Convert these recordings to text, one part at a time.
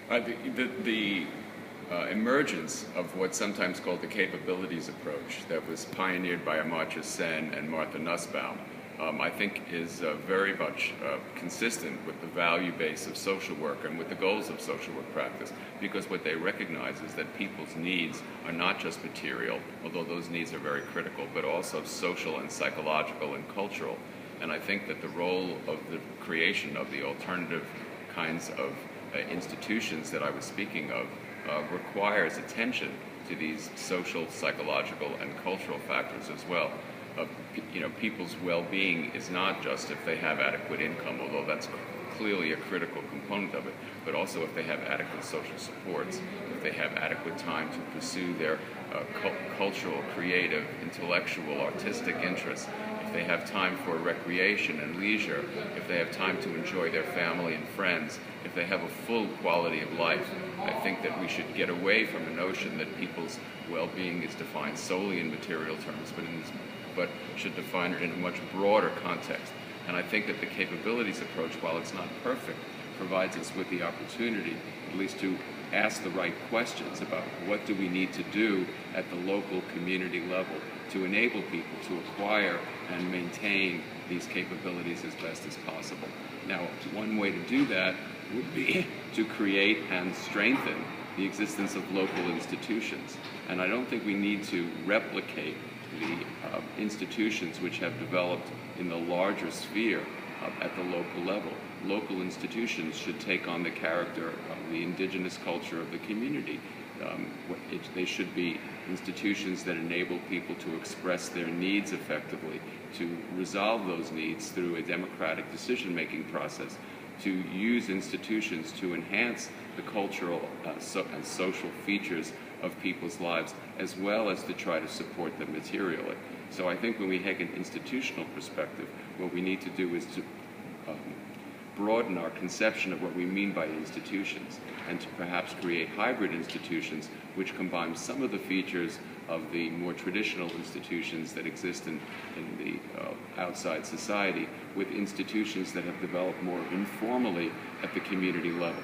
The emergence of what's sometimes called the capabilities approach that was pioneered by Amartya Sen and Martha Nussbaum, I think is very much consistent with the value base of social work and with the goals of social work practice, because what they recognize is that people's needs are not just material, although those needs are very critical, but also social and psychological and cultural. And I think that the role of the creation of the alternative kinds of institutions that I was speaking of requires attention to these social, psychological, and cultural factors as well. People's well-being is not just if they have adequate income, although that's clearly a critical component of it, but also if they have adequate social supports, if they have adequate time to pursue their cultural, creative, intellectual, artistic interests, if they have time for recreation and leisure, if they have time to enjoy their family and friends, if they have a full quality of life. I think that we should get away from the notion that people's well-being is defined solely in material terms, but should define it in a much broader context. And I think that the capabilities approach, while it's not perfect, provides us with the opportunity, at least to ask the right questions about what do we need to do at the local community level to enable people to acquire and maintain these capabilities as best as possible. Now, one way to do that would be to create and strengthen the existence of local institutions. And I don't think we need to replicate the institutions which have developed in the larger sphere at the local level. Local institutions should take on the character of the indigenous culture of the community. They should be institutions that enable people to express their needs effectively, to resolve those needs through a democratic decision-making process, to use institutions to enhance the cultural and social features of people's lives, as well as to try to support them materially. So I think when we take an institutional perspective, what we need to do is to broaden our conception of what we mean by institutions, and to perhaps create hybrid institutions which combine some of the features of the more traditional institutions that exist in the outside society with institutions that have developed more informally at the community level.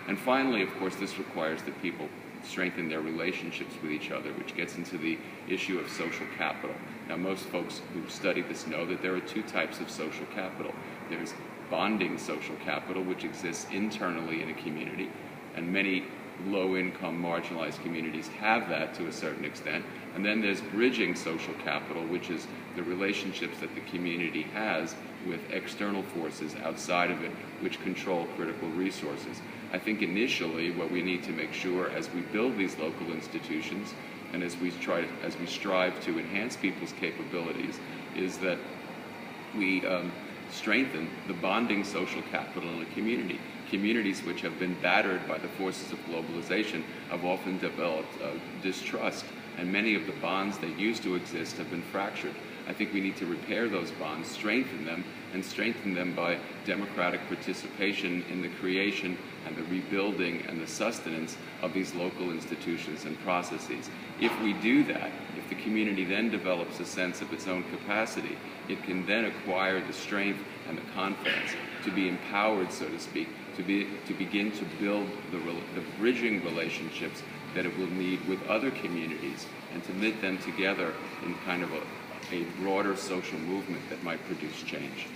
And finally, of course, this requires that people strengthen their relationships with each other, which gets into the issue of social capital. Now, most folks who study this know that there are two types of social capital. There's bonding social capital, which exists internally in a community, and many low-income, marginalized communities have that to a certain extent. And then there's bridging social capital, which is the relationships that the community has with external forces outside of it, which control critical resources. I think initially what we need to make sure as we build these local institutions and as we strive to enhance people's capabilities is that we strengthen the bonding social capital in a community. Communities which have been battered by the forces of globalization have often developed distrust, and many of the bonds that used to exist have been fractured. I think we need to repair those bonds, strengthen them, and strengthen them by democratic participation in the creation and the rebuilding and the sustenance of these local institutions and processes. If we do that, if the community then develops a sense of its own capacity, it can then acquire the strength and the confidence to be empowered, so to speak, to begin to build the bridging relationships that it will need with other communities and to knit them together in kind of a broader social movement that might produce change.